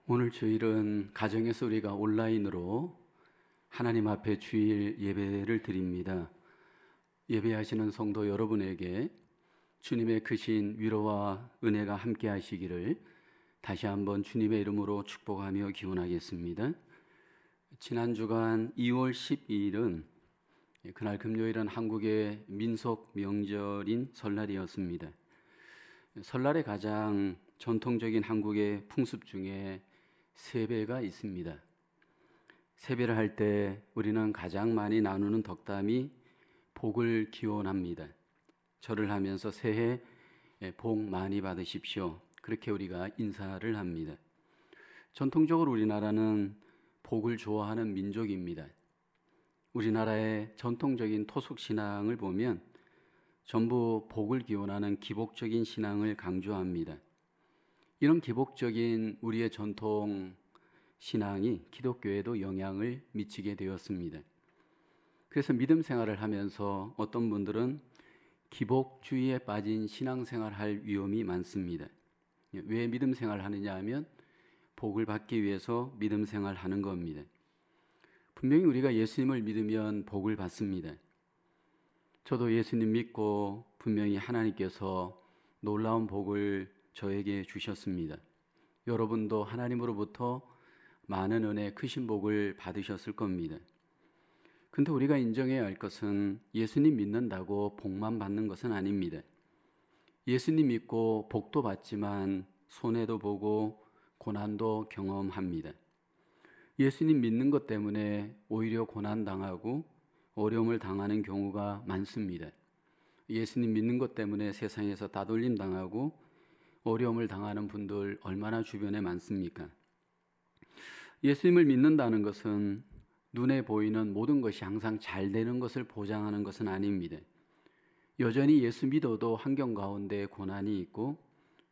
오늘 주일은 가정에서 우리가 온라인으로 하나님 앞에 주일 예배를 드립니다. 예배하시는 성도 여러분에게 주님의 크신 위로와 은혜가 함께 하시기를 다시 한번 주님의 이름으로 축복하며 기원하겠습니다. 지난 주간 2월 12일은 그날 금요일은 한국의 민속 명절인 설날이었습니다. 설날에 가장 전통적인 한국의 풍습 중에 세배가 있습니다. 세배를 할 때 우리는 가장 많이 나누는 덕담이 복을 기원합니다. 절을 하면서 새해 복 많이 받으십시오. 그렇게 우리가 인사를 합니다. 전통적으로 우리나라는 복을 좋아하는 민족입니다. 우리나라의 전통적인 토속 신앙을 보면 전부 복을 기원하는 기복적인 신앙을 강조합니다. 이런 기복적인 우리의 전통 신앙이 기독교에도 영향을 미치게 되었습니다. 그래서 믿음 생활을 하면서 어떤 분들은 기복주의에 빠진 신앙생활을 할 위험이 많습니다. 왜 믿음 생활을 하느냐 하면 복을 받기 위해서 믿음 생활을 하는 겁니다. 분명히 우리가 예수님을 믿으면 복을 받습니다. 저도 예수님 믿고 분명히 하나님께서 놀라운 복을 저에게 주셨습니다. 여러분도 하나님으로부터 많은 은혜, 크신 복을 받으셨을 겁니다. 근데 우리가 인정해야 할 것은 예수님 믿는다고 복만 받는 것은 아닙니다. 예수님 믿고 복도 받지만 손해도 보고 고난도 경험합니다. 예수님 믿는 것 때문에 오히려 고난당하고 어려움을 당하는 경우가 많습니다. 예수님 믿는 것 때문에 세상에서 따돌림 당하고 어려움을 당하는 분들 얼마나 주변에 많습니까? 예수님을 믿는다는 것은 눈에 보이는 모든 것이 항상 잘 되는 것을 보장하는 것은 아닙니다. 여전히 예수 믿어도 환경 가운데 고난이 있고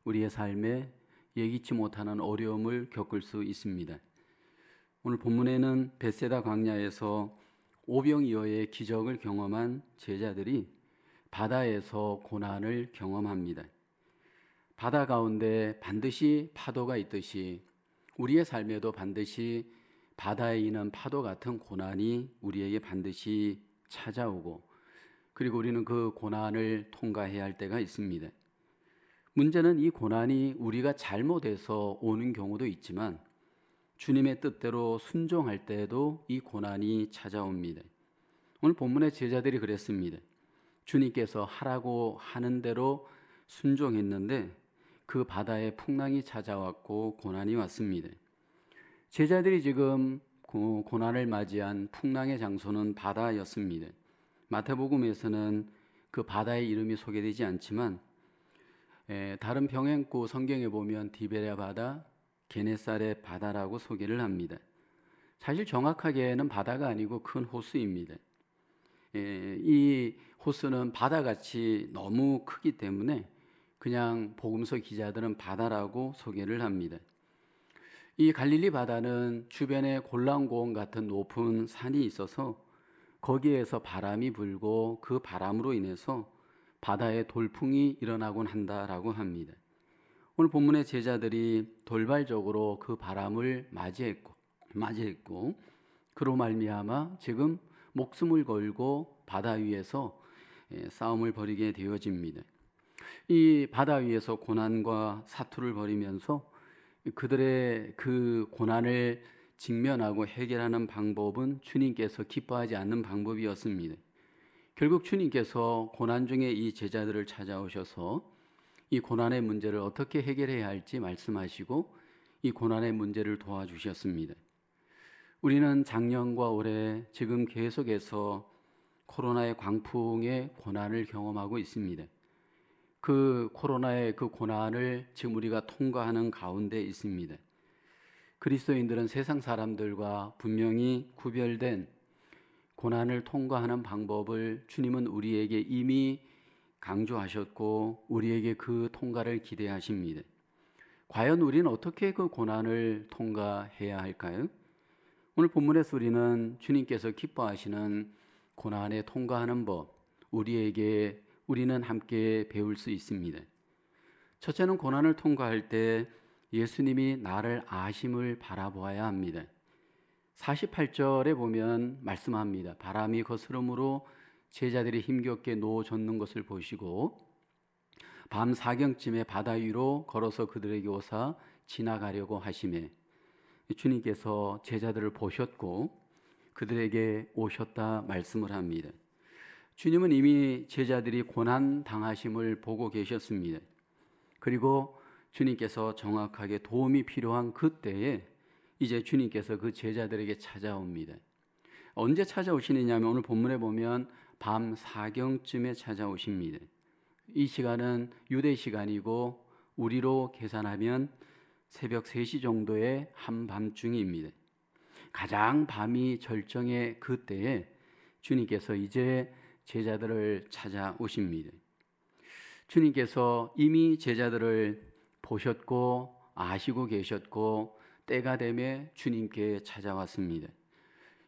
우리의 삶에 예기치 못하는 어려움을 겪을 수 있습니다. 오늘 본문에는 벳세다 광야에서 오병이어의 기적을 경험한 제자들이 바다에서 고난을 경험합니다. 바다 가운데 반드시 파도가 있듯이 우리의 삶에도 반드시 바다에 있는 파도 같은 고난이 우리에게 반드시 찾아오고 그리고 우리는 그 고난을 통과해야 할 때가 있습니다. 문제는 이 고난이 우리가 잘못해서 오는 경우도 있지만 주님의 뜻대로 순종할 때에도 이 고난이 찾아옵니다. 오늘 본문의 제자들이 그랬습니다. 주님께서 하라고 하는 대로 순종했는데 그 바다에 풍랑이 찾아왔고 고난이 왔습니다. 제자들이 지금 고난을 맞이한 풍랑의 장소는 바다였습니다. 마태복음에서는 그 바다의 이름이 소개되지 않지만 다른 병행구 성경에 보면 디베랴 바다, 게네사렛 바다라고 소개를 합니다. 사실 정확하게는 바다가 아니고 큰 호수입니다. 이 호수는 바다같이 너무 크기 때문에 그냥 복음서 기자들은 바다라고 소개를 합니다. 이 갈릴리 바다는 주변에 골란고원 같은 높은 산이 있어서 거기에서 바람이 불고 그 바람으로 인해서 바다에 돌풍이 일어나곤 한다라고 합니다. 오늘 본문의 제자들이 돌발적으로 그 바람을 맞이했고 그로 말미암아 지금 목숨을 걸고 바다 위에서 싸움을 벌이게 되어집니다. 이 바다 위에서 고난과 사투를 벌이면서 그들의 그 고난을 직면하고 해결하는 방법은 주님께서 기뻐하지 않는 방법이었습니다. 결국 주님께서 고난 중에 이 제자들을 찾아오셔서 이 고난의 문제를 어떻게 해결해야 할지 말씀하시고 이 고난의 문제를 도와주셨습니다. 우리는 작년과 올해 지금 계속해서 코로나의 광풍의 고난을 경험하고 있습니다. 그 코로나의 그 고난을 지금 우리가 통과하는 가운데 있습니다. 그리스도인들은 세상 사람들과 분명히 구별된 고난을 통과하는 방법을 주님은 우리에게 이미 강조하셨고 우리에게 그 통과를 기대하십니다. 과연 우리는 어떻게 그 고난을 통과해야 할까요? 오늘 본문에서 우리는 주님께서 기뻐하시는 고난에 통과하는 법, 우리는 함께 배울 수 있습니다. 첫째는 고난을 통과할 때 예수님이 나를 아심을 바라보아야 합니다. 48절에 보면 말씀합니다. 바람이 거스름으로 제자들이 힘겹게 누워졌는 것을 보시고 밤 사경쯤에 바다 위로 걸어서 그들에게 오사 지나가려고 하시매 주님께서 제자들을 보셨고 그들에게 오셨다 말씀을 합니다. 주님은 이미 제자들이 고난 당하심을 보고 계셨습니다. 그리고 주님께서 정확하게 도움이 필요한 그때에 이제 주님께서 그 제자들에게 찾아옵니다. 언제 찾아오시느냐 하면 오늘 본문에 보면 밤 사경쯤에 찾아오십니다. 이 시간은 유대 시간이고 우리로 계산하면 새벽 3시 정도의 한밤중입니다. 가장 밤이 절정의 그때에 주님께서 이제 제자들을 찾아오십니다. 주님께서 이미 제자들을 보셨고 아시고 계셨고 때가 되매 주님께 찾아왔습니다.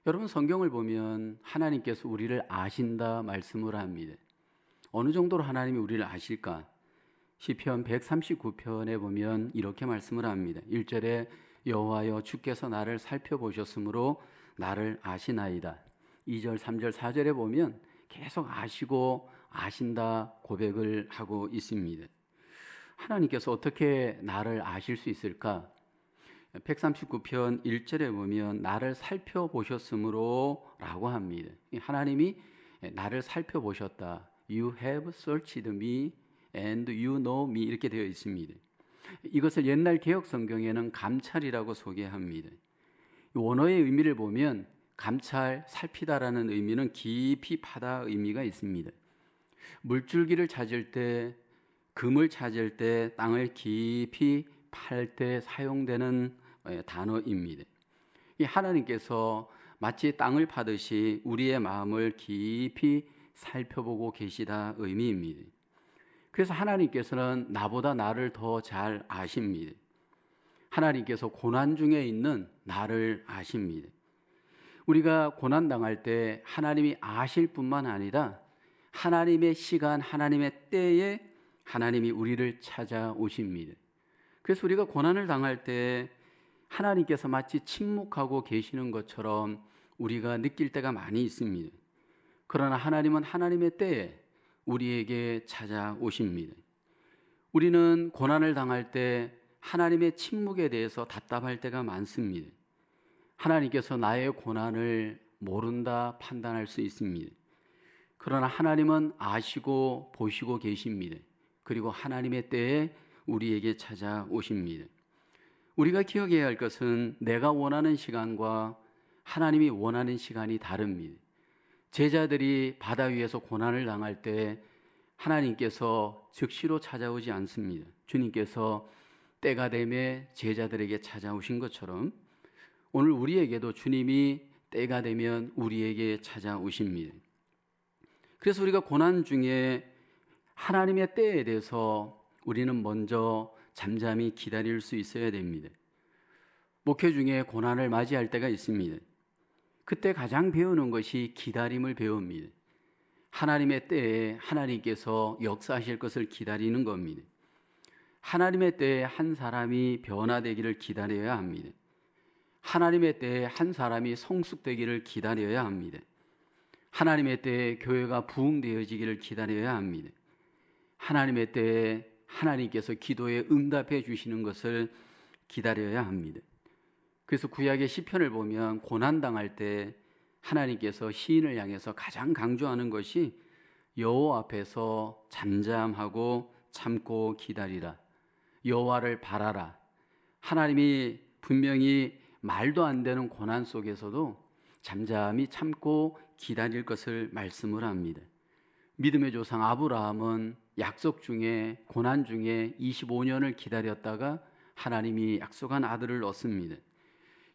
여러분 성경을 보면 하나님께서 우리를 아신다 말씀을 합니다. 어느 정도로 하나님이 우리를 아실까? 시편 139편에 보면 이렇게 말씀을 합니다. 1절에 여호와여 주께서 나를 살펴보셨으므로 나를 아시나이다. 2절, 3절, 4절에 보면 계속 아시고 아신다 고백을 하고 있습니다. 하나님께서 어떻게 나를 아실 수 있을까? 139편 1절에 보면 나를 살펴보셨으므로 라고 합니다. 하나님이 나를 살펴보셨다. You have searched me and you know me 이렇게 되어 있습니다. 이것을 옛날 개혁 성경에는 감찰이라고 소개합니다. 원어의 의미를 보면 감찰, 살피다라는 의미는 깊이 파다 의미가 있습니다. 물줄기를 찾을 때, 금을 찾을 때, 땅을 깊이 팔 때 사용되는 단어입니다. 이 하나님께서 마치 땅을 파듯이 우리의 마음을 깊이 살펴보고 계시다 의미입니다. 그래서 하나님께서는 나보다 나를 더 잘 아십니다. 하나님께서 고난 중에 있는 나를 아십니다. 우리가 고난 당할 때 하나님이 아실 뿐만 아니라 하나님의 시간, 하나님의 때에 하나님이 우리를 찾아오십니다. 그래서 우리가 고난을 당할 때 하나님께서 마치 침묵하고 계시는 것처럼 우리가 느낄 때가 많이 있습니다. 그러나 하나님은 하나님의 때에 우리에게 찾아오십니다. 우리는 고난을 당할 때 하나님의 침묵에 대해서 답답할 때가 많습니다. 하나님께서 나의 고난을 모른다 판단할 수 있습니다. 그러나 하나님은 아시고 보시고 계십니다. 그리고 하나님의 때에 우리에게 찾아오십니다. 우리가 기억해야 할 것은 내가 원하는 시간과 하나님이 원하는 시간이 다릅니다. 제자들이 바다 위에서 고난을 당할 때 하나님께서 즉시로 찾아오지 않습니다. 주님께서 때가 되매 제자들에게 찾아오신 것처럼 오늘 우리에게도 주님이 때가 되면 우리에게 찾아오십니다. 그래서 우리가 고난 중에 하나님의 때에 대해서 우리는 먼저 잠잠히 기다릴 수 있어야 됩니다. 목회 중에 고난을 맞이할 때가 있습니다. 그때 가장 배우는 것이 기다림을 배웁니다. 하나님의 때에 하나님께서 역사하실 것을 기다리는 겁니다. 하나님의 때에 한 사람이 변화되기를 기다려야 합니다. 하나님의 때에 한 사람이 성숙되기를 기다려야 합니다. 하나님의 때에 교회가 부흥되어지기를 기다려야 합니다. 하나님의 때에 하나님께서 기도에 응답해 주시는 것을 기다려야 합니다. 그래서 구약의 시편을 보면 고난당할 때 하나님께서 시인을 향해서 가장 강조하는 것이 여호와 앞에서 잠잠하고 참고 기다리라. 여호와를 바라라. 하나님이 분명히 말도 안 되는 고난 속에서도 잠잠히 참고 기다릴 것을 말씀을 합니다. 믿음의 조상 아브라함은 약속 중에 고난 중에 25년을 기다렸다가 하나님이 약속한 아들을 얻습니다.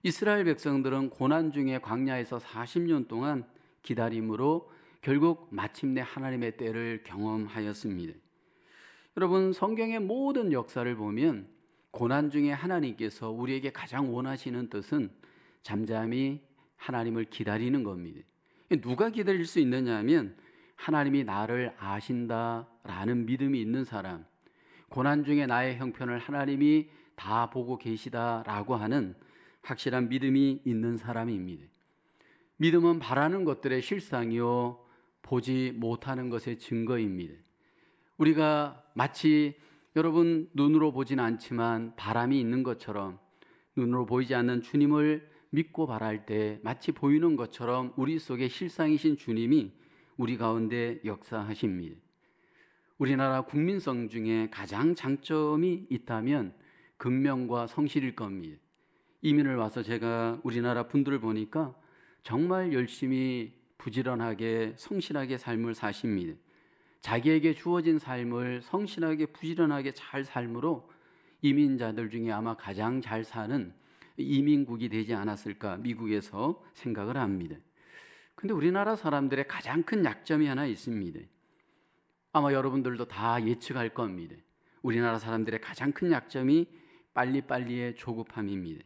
이스라엘 백성들은 고난 중에 광야에서 40년 동안 기다림으로 결국 마침내 하나님의 때를 경험하였습니다. 여러분 성경의 모든 역사를 보면 고난 중에 하나님께서 우리에게 가장 원하시는 뜻은 잠잠히 하나님을 기다리는 겁니다. 누가 기다릴 수 있느냐 하면 하나님이 나를 아신다라는 믿음이 있는 사람, 고난 중에 나의 형편을 하나님이 다 보고 계시다라고 하는 확실한 믿음이 있는 사람입니다. 믿음은 바라는 것들의 실상이요 보지 못하는 것의 증거입니다. 우리가 마치 여러분 눈으로 보진 않지만 바람이 있는 것처럼 눈으로 보이지 않는 주님을 믿고 바랄 때 마치 보이는 것처럼 우리 속에 실상이신 주님이 우리 가운데 역사하십니다. 우리나라 국민성 중에 가장 장점이 있다면 근면과 성실일 겁니다. 이민을 와서 제가 우리나라 분들을 보니까 정말 열심히 부지런하게 성실하게 삶을 사십니다. 자기에게 주어진 삶을 성실하게 부지런하게 잘 삶으로 이민자들 중에 아마 가장 잘 사는 이민국이 되지 않았을까 미국에서 생각을 합니다. 근데 우리나라 사람들의 가장 큰 약점이 하나 있습니다. 아마 여러분들도 다 예측할 겁니다. 우리나라 사람들의 가장 큰 약점이 빨리빨리의 조급함입니다.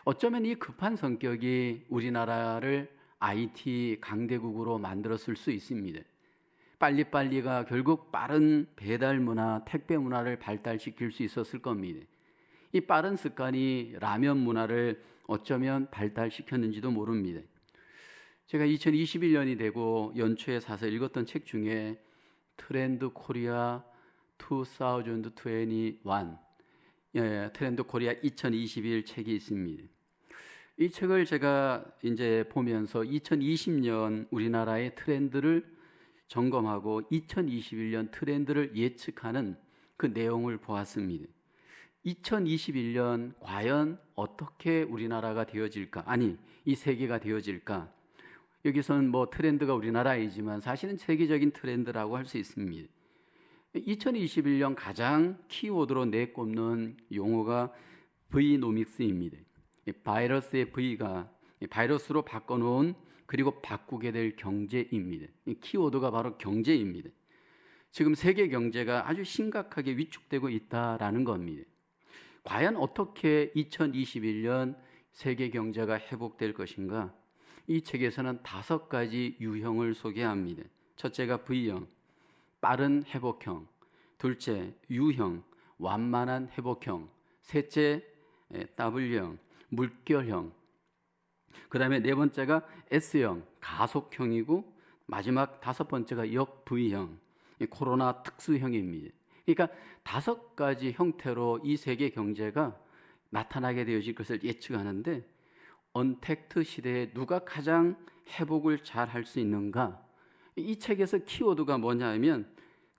어쩌면 이 급한 성격이 우리나라를 IT 강대국으로 만들었을 수 있습니다. 빨리빨리가 결국 빠른 배달 문화, 택배 문화를 발달시킬 수 있었을 겁니다. 이 빠른 습관이 라면 문화를 어쩌면 발달시켰는지도 모릅니다. 제가 2021년이 되고 연초에 사서 읽었던 책 중에 트렌드 코리아 2021, 트렌드 코리아 2021 책이 있습니다. 이 책을 제가 이제 보면서 2020년 우리나라의 트렌드를 점검하고 2021년 트렌드를 예측하는 그 내용을 보았습니다. 2021년 과연 어떻게 우리나라가 되어질까? 아니, 이 세계가 되어질까? 여기서는 뭐 트렌드가 우리나라이지만 사실은 세계적인 트렌드라고 할 수 있습니다. 2021년 가장 키워드로 내꼽는 용어가 V노믹스입니다. 바이러스의 V가 바이러스로 바꿔놓은 그리고 바꾸게 될 경제입니다. 키워드가 바로 경제입니다. 지금 세계 경제가 아주 심각하게 위축되고 있다라는 겁니다. 과연 어떻게 2021년 세계 경제가 회복될 것인가? 이 책에서는 5가지 유형을 소개합니다. 첫째가 V형, 빠른 회복형. 둘째, U형, 완만한 회복형. 셋째, W형, 물결형. 그 다음에 네 번째가 S형, 가속형이고 마지막 5번째가 역-V형, 코로나 특수형입니다. 그러니까 5가지 형태로 이 세계 경제가 나타나게 되어질 것을 예측하는데 언택트 시대에 누가 가장 회복을 잘 할 수 있는가? 이 책에서 키워드가 뭐냐 하면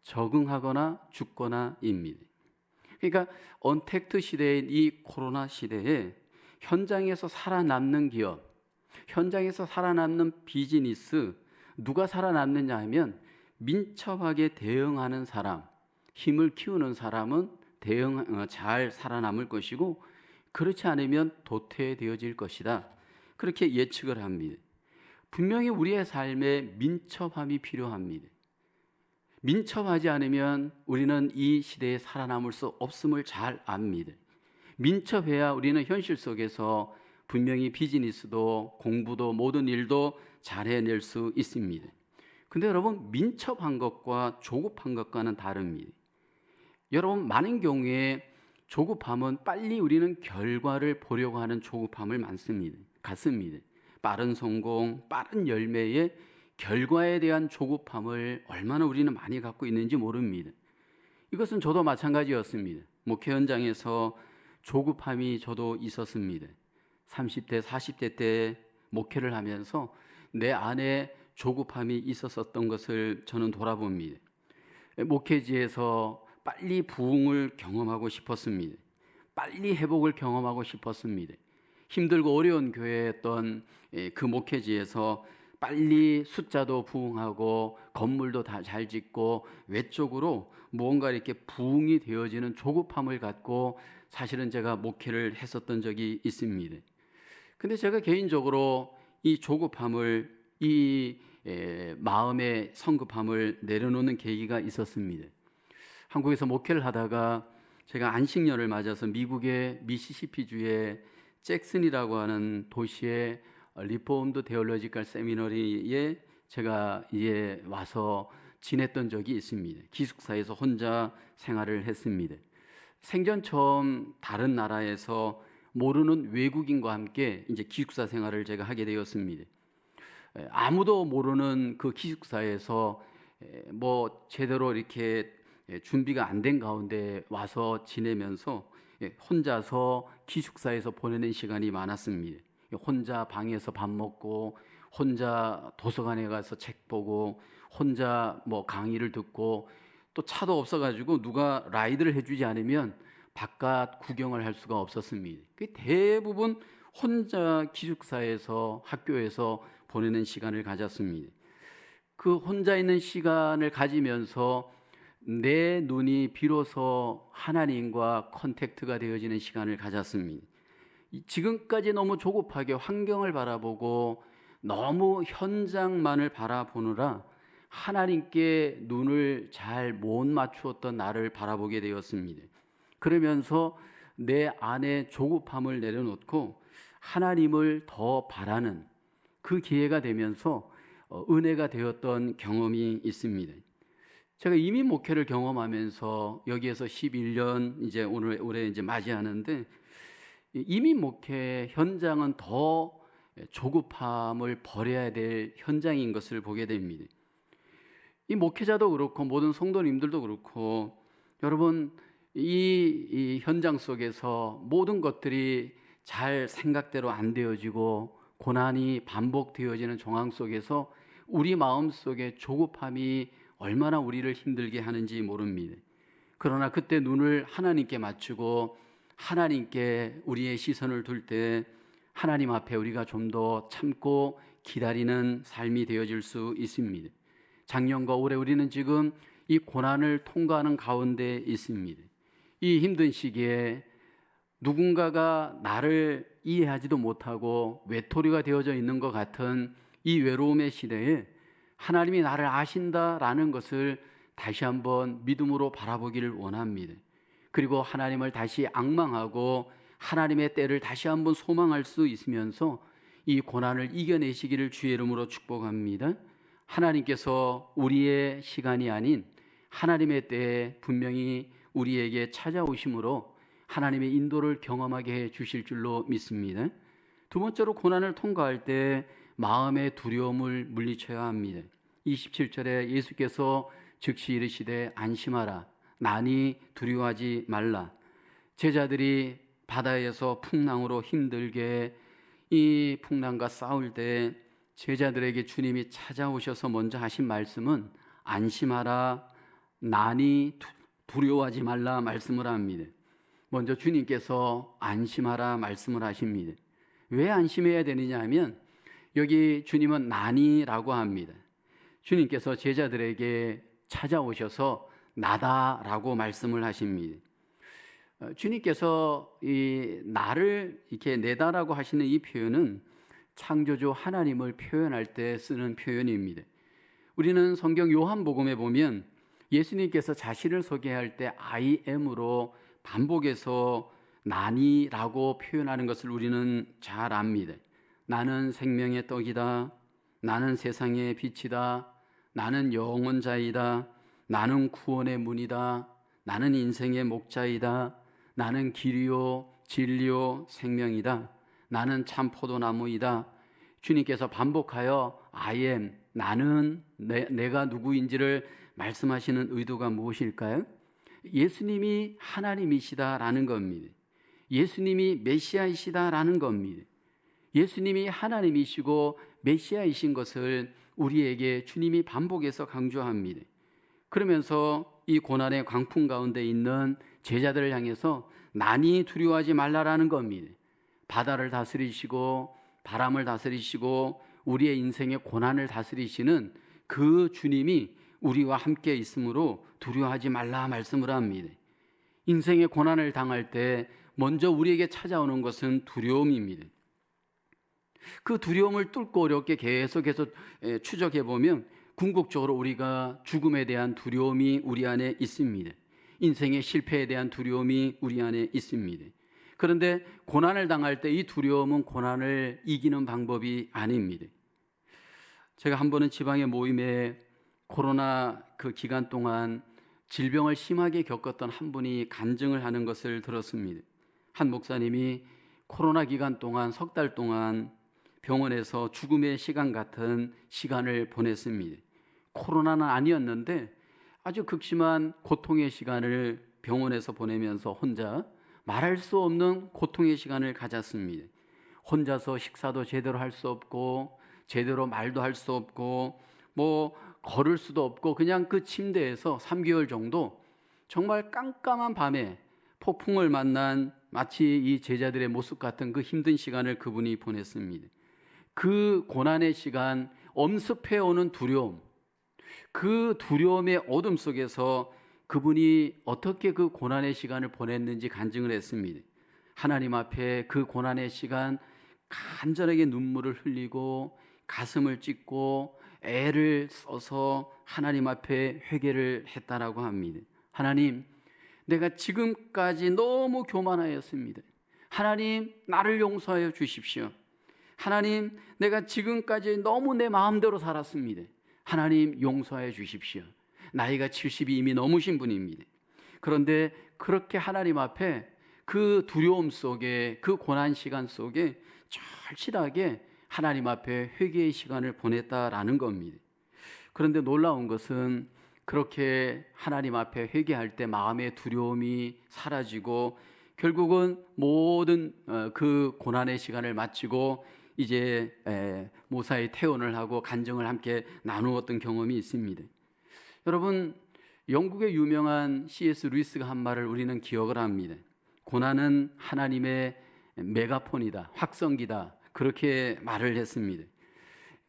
적응하거나 죽거나입니다. 그러니까 언택트 시대인 이 코로나 시대에 현장에서 살아남는 기업, 현장에서 살아남는 비즈니스, 누가 살아남느냐 하면 민첩하게 대응하는 사람, 힘을 키우는 사람은 잘 살아남을 것이고 그렇지 않으면 도태되어질 것이다. 그렇게 예측을 합니다. 분명히 우리의 삶에 민첩함이 필요합니다. 민첩하지 않으면 우리는 이 시대에 살아남을 수 없음을 잘 압니다. 민첩해야 우리는 현실 속에서 분명히 비즈니스도 공부도 모든 일도 잘 해낼 수 있습니다. 근데 여러분, 민첩한 것과 조급한 것과는 다릅니다. 여러분, 많은 경우에 조급함은 빨리 우리는 결과를 보려고 하는 조급함을 갖습니다. 빠른 성공, 빠른 열매의 결과에 대한 조급함을 얼마나 우리는 많이 갖고 있는지 모릅니다. 이것은 저도 마찬가지였습니다. 목회 현장에서 조급함이 저도 있었습니다. 30대, 40대 때 목회를 하면서 내 안에 조급함이 있었던 것을 저는 돌아봅니다. 목회지에서 빨리 부흥을 경험하고 싶었습니다. 빨리 회복을 경험하고 싶었습니다. 힘들고 어려운 교회였던 그 목회지에서 빨리 숫자도 부흥하고 건물도 다 잘 짓고 외적으로 무언가 이렇게 부흥이 되어지는 조급함을 갖고 사실은 제가 목회를 했었던 적이 있습니다. 근데 제가 개인적으로 이 조급함을, 이 마음의 성급함을 내려놓는 계기가 있었습니다. 한국에서 목회를 하다가 제가 안식년을 맞아서 미국의 미시시피주의 잭슨이라고 하는 도시의 리포엄드 데올로지컬 세미너리에 제가 이제 와서 지냈던 적이 있습니다. 기숙사에서 혼자 생활을 했습니다. 생전 처음 다른 나라에서 모르는 외국인과 함께 이제 기숙사 생활을 제가 하게 되었습니다. 아무도 모르는 그 기숙사에서 뭐 제대로 이렇게 준비가 안 된 가운데 와서 지내면서 혼자서 기숙사에서 보내는 시간이 많았습니다. 혼자 방에서 밥 먹고, 혼자 도서관에 가서 책 보고, 혼자 뭐 강의를 듣고, 또 차도 없어가지고 누가 라이드를 해주지 않으면 바깥 구경을 할 수가 없었습니다. 대부분 혼자 기숙사에서 학교에서 보내는 시간을 가졌습니다. 그 혼자 있는 시간을 가지면서 내 눈이 비로소 하나님과 컨택트가 되어지는 시간을 가졌습니다. 지금까지 너무 조급하게 환경을 바라보고 너무 현장만을 바라보느라 하나님께 눈을 잘 못 맞추었던 나를 바라보게 되었습니다. 그러면서 내 안에 조급함을 내려놓고 하나님을 더 바라는 그 기회가 되면서 은혜가 되었던 경험이 있습니다. 제가 이민 목회를 경험하면서 여기에서 11년 이제 올해 이제 맞이하는데, 이민 목회 현장은 더 조급함을 버려야 될 현장인 것을 보게 됩니다. 이 목회자도 그렇고 모든 성도님들도 그렇고, 여러분 이 현장 속에서 모든 것들이 잘 생각대로 안 되어지고 고난이 반복되어지는 정황 속에서 우리 마음속에 조급함이 얼마나 우리를 힘들게 하는지 모릅니다. 그러나 그때 눈을 하나님께 맞추고 하나님께 우리의 시선을 둘 때 하나님 앞에 우리가 좀 더 참고 기다리는 삶이 되어질 수 있습니다. 작년과 올해 우리는 지금 이 고난을 통과하는 가운데 있습니다. 이 힘든 시기에 누군가가 나를 이해하지도 못하고 외톨이가 되어져 있는 것 같은 이 외로움의 시대에 하나님이 나를 아신다라는 것을 다시 한번 믿음으로 바라보기를 원합니다. 그리고 하나님을 다시 앙망하고 하나님의 때를 다시 한번 소망할 수 있으면서 이 고난을 이겨내시기를 주의 이름으로 축복합니다. 하나님께서 우리의 시간이 아닌 하나님의 때에 분명히 우리에게 찾아오심으로 하나님의 인도를 경험하게 해 주실 줄로 믿습니다. 두 번째로, 고난을 통과할 때 마음의 두려움을 물리쳐야 합니다. 27절에 예수께서 즉시 이르시되 안심하라, 나니 두려워하지 말라. 제자들이 바다에서 풍랑으로 힘들게 이 풍랑과 싸울 때 제자들에게 주님이 찾아오셔서 먼저 하신 말씀은 안심하라, 나니 두려워하지 말라 말씀을 합니다. 먼저 주님께서 안심하라 말씀을 하십니다. 왜 안심해야 되느냐 하면 여기 주님은 나니라고 합니다. 주님께서 제자들에게 찾아오셔서 나다라고 말씀을 하십니다. 주님께서 이 나를 이렇게 내다라고 하시는 이 표현은 창조주 하나님을 표현할 때 쓰는 표현입니다. 우리는 성경 요한복음에 보면 예수님께서 자신을 소개할 때 I am으로 반복해서 나니라고 표현하는 것을 우리는 잘 압니다. 나는 생명의 떡이다, 나는 세상의 빛이다, 나는 영원자이다, 나는 구원의 문이다, 나는 인생의 목자이다, 나는 길이요 진리요 생명이다, 나는 참 포도나무이다. 주님께서 반복하여 I am, 나는 내가 누구인지를 말씀하시는 의도가 무엇일까요? 예수님이 하나님이시다라는 겁니다. 예수님이 메시아이시다라는 겁니다. 예수님이 하나님이시고 메시아이신 것을 우리에게 주님이 반복해서 강조합니다. 그러면서 이 고난의 광풍 가운데 있는 제자들을 향해서 나니 두려워하지 말라라는 겁니다. 바다를 다스리시고 바람을 다스리시고 우리의 인생의 고난을 다스리시는 그 주님이 우리와 함께 있으므로 두려워하지 말라 말씀을 합니다. 인생의 고난을 당할 때 먼저 우리에게 찾아오는 것은 두려움입니다. 그 두려움을 뚫고 어렵게 계속해서 추적해 보면 궁극적으로 우리가 죽음에 대한 두려움이 우리 안에 있습니다. 인생의 실패에 대한 두려움이 우리 안에 있습니다. 그런데 고난을 당할 때 이 두려움은 고난을 이기는 방법이 아닙니다. 제가 한 번은 지방의 모임에 코로나 그 기간 동안 질병을 심하게 겪었던 한 분이 간증을 하는 것을 들었습니다. 한 목사님이 코로나 기간 동안 3달 동안 병원에서 죽음의 시간 같은 시간을 보냈습니다. 코로나는 아니었는데 아주 극심한 고통의 시간을 병원에서 보내면서 혼자 말할 수 없는 고통의 시간을 가졌습니다. 혼자서 식사도 제대로 할 수 없고 제대로 말도 할 수 없고 걸을 수도 없고 그냥 그 침대에서 3개월 정도 정말 깜깜한 밤에 폭풍을 만난 마치 이 제자들의 모습 같은 그 힘든 시간을 그분이 보냈습니다. 그 고난의 시간, 엄습해오는 두려움, 그 두려움의 어둠 속에서 그분이 어떻게 그 고난의 시간을 보냈는지 간증을 했습니다. 하나님 앞에 그 고난의 시간 간절하게 눈물을 흘리고 가슴을 찢고 애를 써서 하나님 앞에 회개를 했다라고 합니다. 하나님, 내가 지금까지 너무 교만하였습니다. 하나님, 나를 용서하여 주십시오. 하나님, 내가 지금까지 너무 내 마음대로 살았습니다. 하나님, 용서하여 주십시오. 나이가 70이 이미 넘으신 분입니다. 그런데 그렇게 하나님 앞에 그 두려움 속에, 그 고난 시간 속에 절실하게 하나님 앞에 회개의 시간을 보냈다라는 겁니다. 그런데 놀라운 것은 그렇게 하나님 앞에 회개할 때 마음의 두려움이 사라지고 결국은 모든 그 고난의 시간을 마치고 이제 모사의 퇴원을 하고 간증을 함께 나누었던 경험이 있습니다. 여러분, 영국의 유명한 C.S. 루이스가 한 말을 우리는 기억을 합니다. 고난은 하나님의 메가폰이다, 확성기다, 그렇게 말을 했습니다.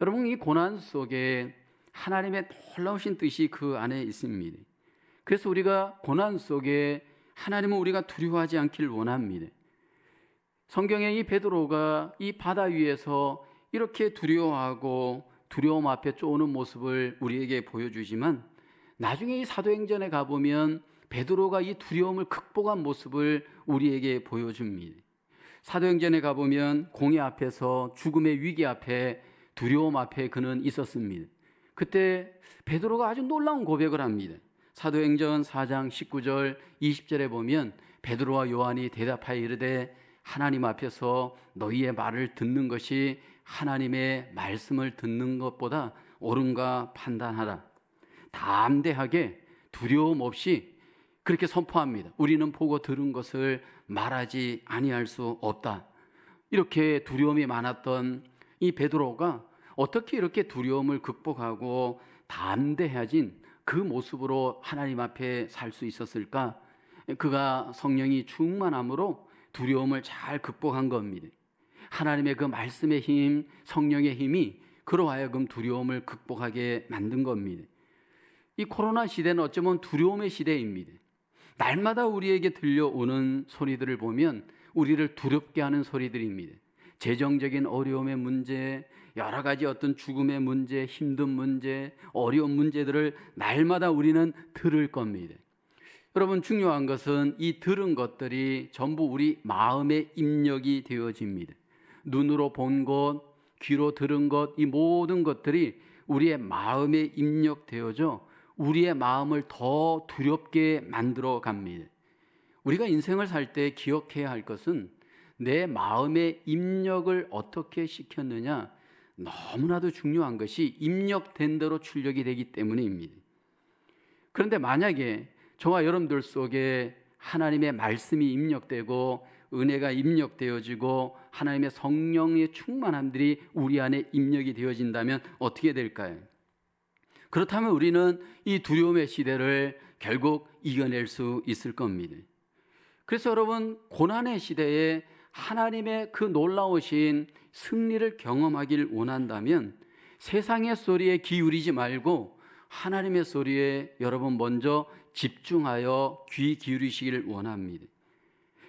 여러분, 이 고난 속에 하나님의 놀라우신 뜻이 그 안에 있습니다. 그래서 우리가 고난 속에 하나님은 우리가 두려워하지 않기를 원합니다. 성경에 이 베드로가 이 바다 위에서 이렇게 두려워하고 두려움 앞에 쪼는 모습을 우리에게 보여주지만 나중에 이 사도행전에 가보면 베드로가 이 두려움을 극복한 모습을 우리에게 보여줍니다. 사도행전에 가보면 공회 앞에서 죽음의 위기 앞에 두려움 앞에 그는 있었습니다. 그때 베드로가 아주 놀라운 고백을 합니다. 사도행전 4장 19절 20절에 보면 베드로와 요한이 대답하여 이르되 하나님 앞에서 너희의 말을 듣는 것이 하나님의 말씀을 듣는 것보다 옳은가 판단하라. 담대하게 두려움 없이 그렇게 선포합니다. 우리는 보고 들은 것을 말하지 아니할 수 없다. 이렇게 두려움이 많았던 이 베드로가 어떻게 이렇게 두려움을 극복하고 담대해진 그 모습으로 하나님 앞에 살 수 있었을까? 그가 성령이 충만함으로 두려움을 잘 극복한 겁니다. 하나님의 그 말씀의 힘, 성령의 힘이 그로 하여금 두려움을 극복하게 만든 겁니다. 이 코로나 시대는 어쩌면 두려움의 시대입니다. 날마다 우리에게 들려오는 소리들을 보면 우리를 두렵게 하는 소리들입니다. 재정적인 어려움의 문제, 여러 가지 어떤 죽음의 문제, 힘든 문제, 어려운 문제들을 날마다 우리는 들을 겁니다. 여러분, 중요한 것은 이 들은 것들이 전부 우리 마음의 입력이 되어집니다. 눈으로 본 것, 귀로 들은 것, 이 모든 것들이 우리의 마음에 입력되어져 우리의 마음을 더 두렵게 만들어 갑니다. 우리가 인생을 살 때 기억해야 할 것은 내 마음의 입력을 어떻게 시켰느냐, 너무나도 중요한 것이 입력된 대로 출력이 되기 때문입니다. 그런데 만약에 저와 여러분들 속에 하나님의 말씀이 입력되고 은혜가 입력되어지고 하나님의 성령의 충만함들이 우리 안에 입력이 되어진다면 어떻게 될까요? 그렇다면 우리는 이 두려움의 시대를 결국 이겨낼 수 있을 겁니다. 그래서 여러분, 고난의 시대에 하나님의 그 놀라우신 승리를 경험하길 원한다면 세상의 소리에 기울이지 말고 하나님의 소리에 여러분 먼저 집중하여 귀 기울이시기를 원합니다.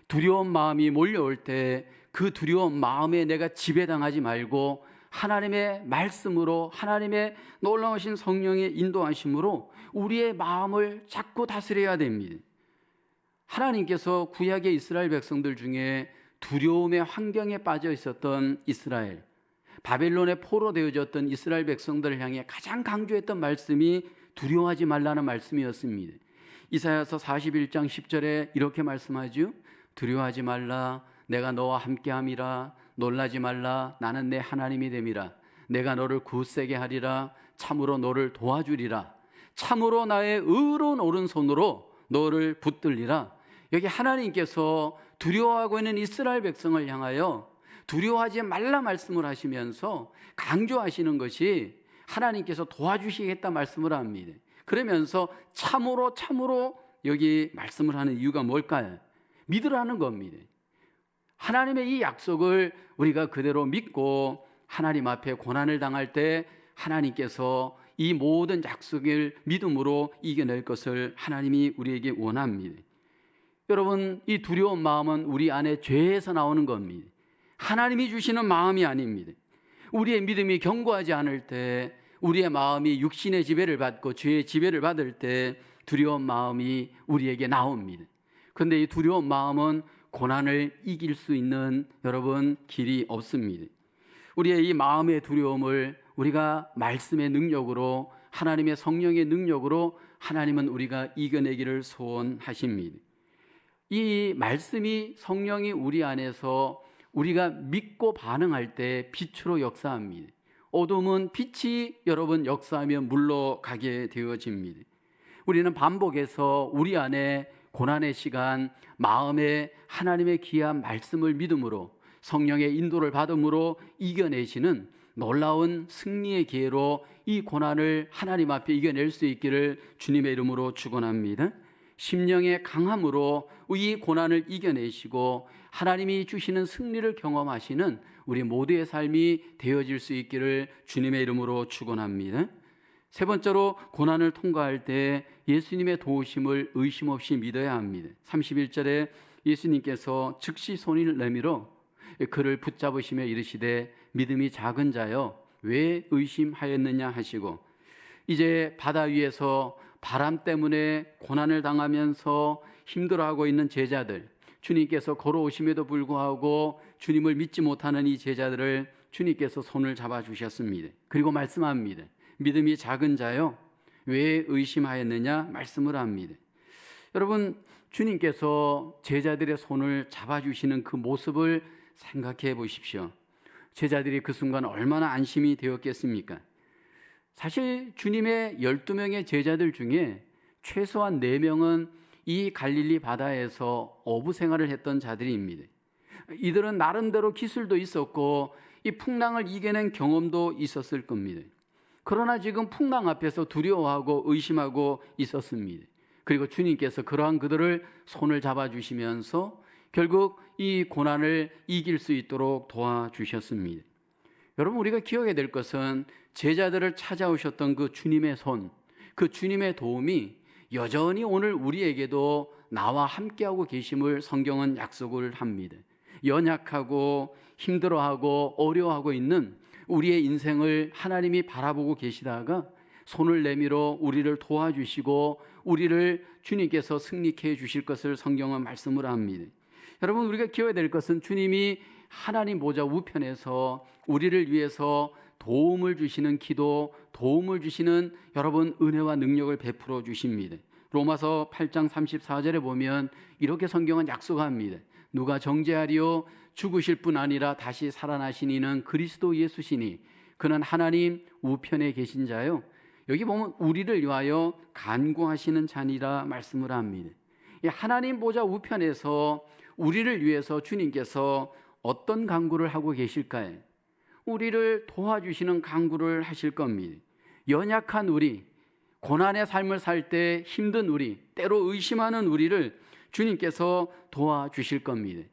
두려운 마음이 몰려올 때 그 두려운 마음에 내가 지배당하지 말고 하나님의 말씀으로, 하나님의 놀라우신 성령의 인도하심으로 우리의 마음을 자꾸 다스려야 됩니다. 하나님께서 구약의 이스라엘 백성들 중에 두려움의 환경에 빠져 있었던 이스라엘, 바벨론에 포로되어졌던 이스라엘 백성들을 향해 가장 강조했던 말씀이 두려워하지 말라는 말씀이었습니다. 이사야서 41장 10절에 이렇게 말씀하죠. 두려워하지 말라, 내가 너와 함께함이라. 놀라지 말라, 나는 내 하나님이 됨이라. 내가 너를 굳세게 하리라. 참으로 너를 도와주리라. 참으로 나의 의로운 오른손으로 너를 붙들리라. 여기 하나님께서 두려워하고 있는 이스라엘 백성을 향하여 두려워하지 말라 말씀을 하시면서 강조하시는 것이 하나님께서 도와주시겠다 말씀을 합니다. 그러면서 참으로 여기 말씀을 하는 이유가 뭘까요? 믿으라는 겁니다. 하나님의 이 약속을 우리가 그대로 믿고 하나님 앞에 고난을 당할 때 하나님께서 이 모든 약속을 믿음으로 이겨낼 것을 하나님이 우리에게 원합니다. 여러분, 이 두려운 마음은 우리 안에 죄에서 나오는 겁니다. 하나님이 주시는 마음이 아닙니다. 우리의 믿음이 견고하지 않을 때, 우리의 마음이 육신의 지배를 받고 죄의 지배를 받을 때 두려운 마음이 우리에게 나옵니다. 그런데 이 두려운 마음은 고난을 이길 수 있는 여러분 길이 없습니다. 우리의 이 마음의 두려움을 우리가 말씀의 능력으로, 하나님의 성령의 능력으로 하나님은 우리가 이겨내기를 소원하십니다. 이 말씀이, 성령이 우리 안에서 우리가 믿고 반응할 때 빛으로 역사합니다. 어둠은 빛이 여러분 역사하며 물러가게 되어집니다. 우리는 반복해서 우리 안에 고난의 시간, 마음에 하나님의 귀한 말씀을 믿음으로 성령의 인도를 받음으로 이겨내시는 놀라운 승리의 기회로 이 고난을 하나님 앞에 이겨낼 수 있기를 주님의 이름으로 축원합니다. 심령의 강함으로 이 고난을 이겨내시고 하나님이 주시는 승리를 경험하시는 우리 모두의 삶이 되어질 수 있기를 주님의 이름으로 축원합니다. 세 번째로, 고난을 통과할 때 예수님의 도우심을 의심 없이 믿어야 합니다. 31절에 예수님께서 즉시 손을 내밀어 그를 붙잡으시며 이르시되 믿음이 작은 자여 왜 의심하였느냐 하시고, 이제 바다 위에서 바람 때문에 고난을 당하면서 힘들어하고 있는 제자들, 주님께서 걸어오심에도 불구하고 주님을 믿지 못하는 이 제자들을 주님께서 손을 잡아주셨습니다. 그리고 말씀합니다. 믿음이 작은 자요 왜 의심하였느냐 말씀을 합니다. 여러분, 주님께서 제자들의 손을 잡아주시는 그 모습을 생각해 보십시오. 제자들이 그 순간 얼마나 안심이 되었겠습니까? 사실 주님의 12명의 제자들 중에 최소한 4명은 이 갈릴리 바다에서 어부 생활을 했던 자들입니다. 이들은 나름대로 기술도 있었고 이 풍랑을 이겨낸 경험도 있었을 겁니다. 그러나 지금 풍랑 앞에서 두려워하고 의심하고 있었습니다. 그리고 주님께서 그러한 그들을 손을 잡아주시면서 결국 이 고난을 이길 수 있도록 도와주셨습니다. 여러분, 우리가 기억해야 될 것은 제자들을 찾아오셨던 그 주님의 손, 그 주님의 도움이 여전히 오늘 우리에게도 나와 함께하고 계심을 성경은 약속을 합니다. 연약하고 힘들어하고 어려워하고 있는 우리의 인생을 하나님이 바라보고 계시다가 손을 내밀어 우리를 도와주시고 우리를 주님께서 승리케 해주실 것을 성경은 말씀을 합니다. 여러분, 우리가 기억해야 될 것은 주님이 하나님 보좌 우편에서 우리를 위해서 도움을 주시는 기도, 도움을 주시는 여러분 은혜와 능력을 베풀어 주십니다. 로마서 8장 34절에 보면 이렇게 성경은 약속합니다. 누가 정죄하리요? 죽으실 뿐 아니라 다시 살아나신 이는 그리스도 예수시니 그는 하나님 우편에 계신 자요. 여기 보면 우리를 위하여 간구하시는 자니라 말씀을 합니다. 하나님 보좌 우편에서 우리를 위해서 주님께서 어떤 간구를 하고 계실까요? 우리를 도와주시는 간구를 하실 겁니다. 연약한 우리, 고난의 삶을 살 때 힘든 우리, 때로 의심하는 우리를 주님께서 도와주실 겁니다.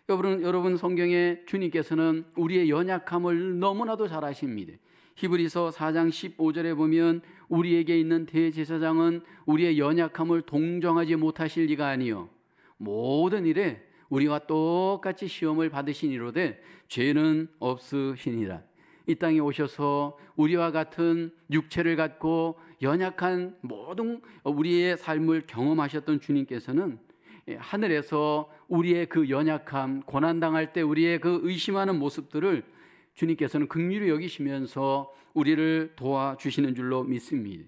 여러분 성경에 주님께서는 우리의 연약함을 너무나도 잘 아십니다. 히브리서 4장 15절에 보면 우리에게 있는 대제사장은 우리의 연약함을 동정하지 못하실 리가 아니요 모든 일에 우리와 똑같이 시험을 받으시니로되 죄는 없으시니라. 이 땅에 오셔서 우리와 같은 육체를 갖고 연약한 모든 우리의 삶을 경험하셨던 주님께서는 하늘에서 우리의 그 연약함, 고난당할 때 우리의 그 의심하는 모습들을 주님께서는 긍휼히 여기시면서 우리를 도와주시는 줄로 믿습니다.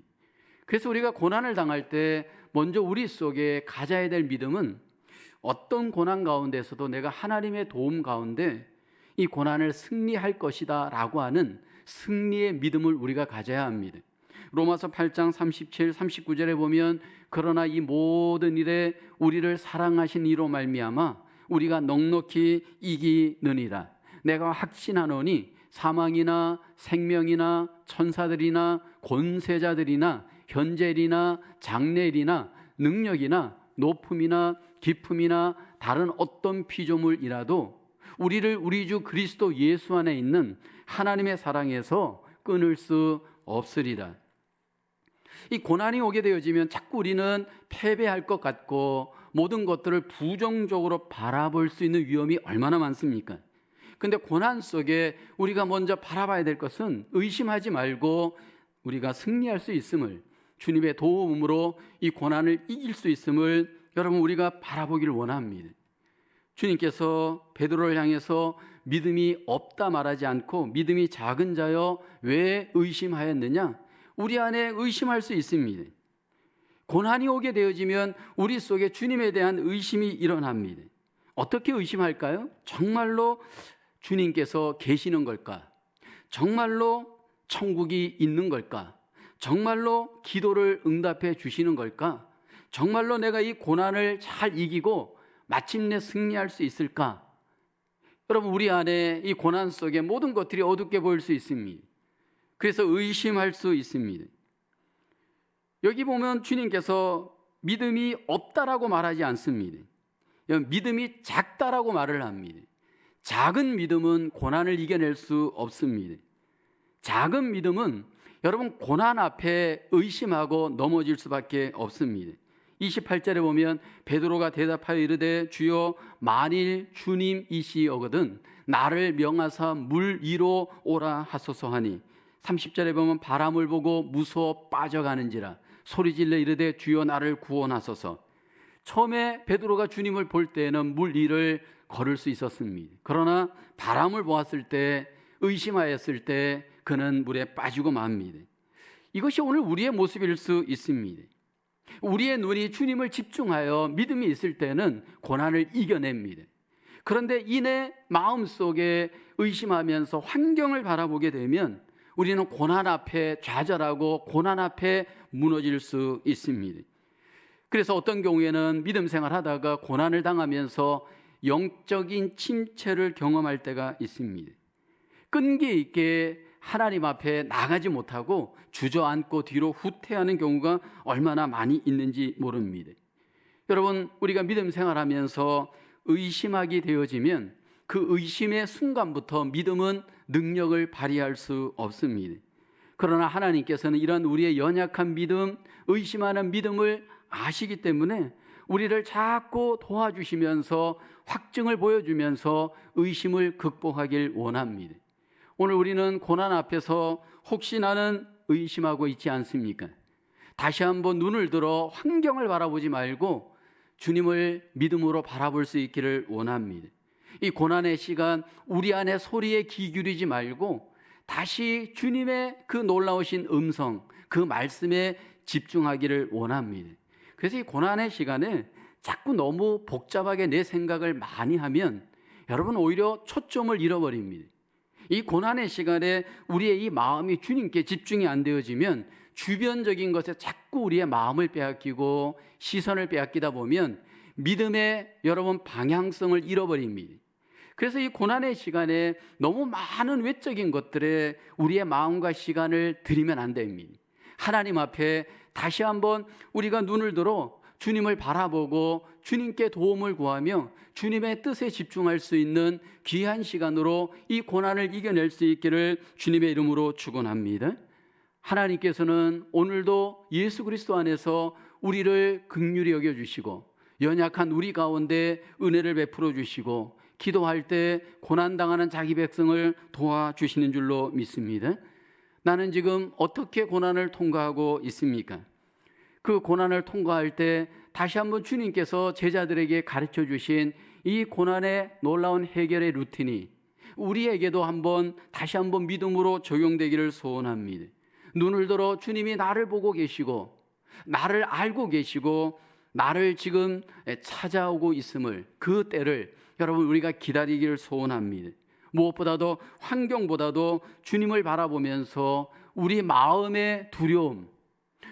그래서 우리가 고난을 당할 때 먼저 우리 속에 가져야 될 믿음은 어떤 고난 가운데서도 내가 하나님의 도움 가운데 이 고난을 승리할 것이다 라고 하는 승리의 믿음을 우리가 가져야 합니다. 로마서 8장 37, 39절에 보면 그러나 이 모든 일에 우리를 사랑하신 이로 말미암아 우리가 넉넉히 이기느니라. 내가 확신하노니 사망이나 생명이나 천사들이나 권세자들이나 현재일이나 장래일이나 능력이나 높음이나 깊음이나 다른 어떤 피조물이라도 우리를 우리 주 그리스도 예수 안에 있는 하나님의 사랑에서 끊을 수 없으리라. 이 고난이 오게 되어지면 자꾸 우리는 패배할 것 같고 모든 것들을 부정적으로 바라볼 수 있는 위험이 얼마나 많습니까? 근데 고난 속에 우리가 먼저 바라봐야 될 것은 의심하지 말고 우리가 승리할 수 있음을, 주님의 도움으로 이 고난을 이길 수 있음을 여러분 우리가 바라보기를 원합니다. 주님께서 베드로를 향해서 믿음이 없다 말하지 않고 믿음이 작은 자여 왜 의심하였느냐? 우리 안에 의심할 수 있습니다. 고난이 오게 되어지면 우리 속에 주님에 대한 의심이 일어납니다. 어떻게 의심할까요? 정말로 주님께서 계시는 걸까? 정말로 천국이 있는 걸까? 정말로 기도를 응답해 주시는 걸까? 정말로 내가 이 고난을 잘 이기고 마침내 승리할 수 있을까? 여러분 우리 안에 이 고난 속에 모든 것들이 어둡게 보일 수 있습니다. 그래서 의심할 수 있습니다. 여기 보면 주님께서 믿음이 없다라고 말하지 않습니다. 믿음이 작다라고 말을 합니다. 작은 믿음은 고난을 이겨낼 수 없습니다. 작은 믿음은 여러분 고난 앞에 의심하고 넘어질 수밖에 없습니다. 28절에 보면 베드로가 대답하여 이르되 주여 만일 주님이시거든 나를 명하사 물 위로 오라 하소서 하니 30절에 보면 바람을 보고 무서워 빠져가는지라 소리질러 이르되 주여 나를 구원하소서. 처음에 베드로가 주님을 볼 때에는 물 위를 걸을 수 있었습니다. 그러나 바람을 보았을 때 의심하였을 때 그는 물에 빠지고 맙니다. 이것이 오늘 우리의 모습일 수 있습니다. 우리의 눈이 주님을 집중하여 믿음이 있을 때는 고난을 이겨냅니다. 그런데 이내 마음속에 의심하면서 환경을 바라보게 되면 우리는 고난 앞에 좌절하고 고난 앞에 무너질 수 있습니다. 그래서 어떤 경우에는 믿음 생활하다가 고난을 당하면서 영적인 침체를 경험할 때가 있습니다. 끈기 있게 하나님 앞에 나가지 못하고 주저앉고 뒤로 후퇴하는 경우가 얼마나 많이 있는지 모릅니다. 여러분 우리가 믿음 생활하면서 의심하게 되어지면 그 의심의 순간부터 믿음은 능력을 발휘할 수 없습니다. 그러나 하나님께서는 이런 우리의 연약한 믿음, 의심하는 믿음을 아시기 때문에 우리를 자꾸 도와주시면서 확증을 보여주면서 의심을 극복하길 원합니다. 오늘 우리는 고난 앞에서 혹시 나는 의심하고 있지 않습니까? 다시 한번 눈을 들어 환경을 바라보지 말고 주님을 믿음으로 바라볼 수 있기를 원합니다. 이 고난의 시간 우리 안에 소리에 귀 기울이지 말고 다시 주님의 그 놀라우신 음성, 그 말씀에 집중하기를 원합니다. 그래서 이 고난의 시간에 자꾸 너무 복잡하게 내 생각을 많이 하면 여러분 오히려 초점을 잃어버립니다. 이 고난의 시간에 우리의 이 마음이 주님께 집중이 안 되어지면 주변적인 것에 자꾸 우리의 마음을 빼앗기고 시선을 빼앗기다 보면 믿음의 여러분 방향성을 잃어버립니다. 그래서 이 고난의 시간에 너무 많은 외적인 것들에 우리의 마음과 시간을 들이면 안 됩니다. 하나님 앞에 다시 한번 우리가 눈을 들어 주님을 바라보고 주님께 도움을 구하며 주님의 뜻에 집중할 수 있는 귀한 시간으로 이 고난을 이겨낼 수 있기를 주님의 이름으로 축원합니다. 하나님께서는 오늘도 예수 그리스도 안에서 우리를 긍휼히 여겨주시고 연약한 우리 가운데 은혜를 베풀어 주시고 기도할 때 고난당하는 자기 백성을 도와주시는 줄로 믿습니다. 나는 지금 어떻게 고난을 통과하고 있습니까? 그 고난을 통과할 때 다시 한번 주님께서 제자들에게 가르쳐 주신 이 고난의 놀라운 해결의 루틴이 우리에게도 다시 한번 믿음으로 적용되기를 소원합니다. 눈을 들어 주님이 나를 보고 계시고 나를 알고 계시고 나를 지금 찾아오고 있음을, 그 때를 여러분 우리가 기다리기를 소원합니다. 무엇보다도 환경보다도 주님을 바라보면서 우리 마음의 두려움,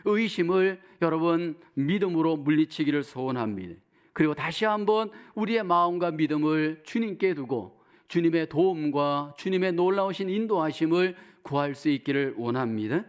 의심을 여러분 믿음으로 물리치기를 소원합니다. 그리고 다시 한번 우리의 마음과 믿음을 주님께 두고 주님의 도움과 주님의 놀라우신 인도하심을 구할 수 있기를 원합니다.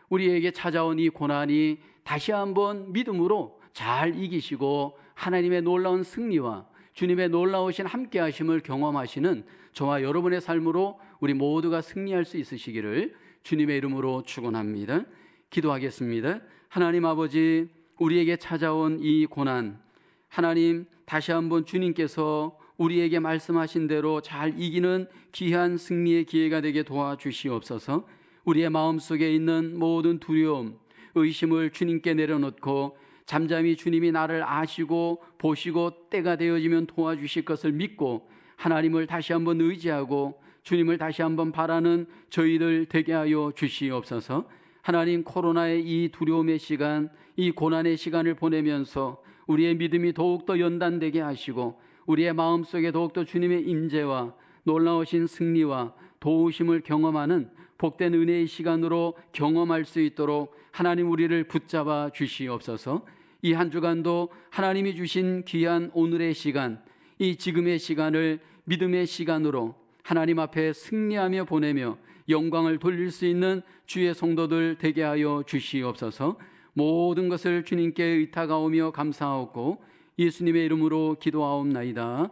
우리에게 찾아온 이 고난이 다시 한번 믿음으로 잘 이기시고 하나님의 놀라운 승리와 주님의 놀라우신 함께하심을 경험하시는 저와 여러분의 삶으로 우리 모두가 승리할 수 있으시기를 주님의 이름으로 축원합니다. 기도하겠습니다. 하나님 아버지, 우리에게 찾아온 이 고난, 하나님 다시 한번 주님께서 우리에게 말씀하신 대로 잘 이기는 귀한 승리의 기회가 되게 도와주시옵소서. 우리의 마음속에 있는 모든 두려움, 의심을 주님께 내려놓고 잠잠히 주님이 나를 아시고 보시고 때가 되어지면 도와주실 것을 믿고 하나님을 다시 한번 의지하고 주님을 다시 한번 바라는 저희들 되게 하여 주시옵소서. 하나님, 코로나의 이 두려움의 시간, 이 고난의 시간을 보내면서 우리의 믿음이 더욱더 연단되게 하시고 우리의 마음속에 더욱더 주님의 임재와 놀라우신 승리와 도우심을 경험하는 복된 은혜의 시간으로 경험할 수 있도록 하나님 우리를 붙잡아 주시옵소서. 이 한 주간도 하나님이 주신 귀한 오늘의 시간, 이 지금의 시간을 믿음의 시간으로 하나님 앞에 승리하며 보내며 영광을 돌릴 수 있는 주의 성도들 되게 하여 주시옵소서. 모든 것을 주님께 의탁하오며 감사하옵고 예수님의 이름으로 기도하옵나이다.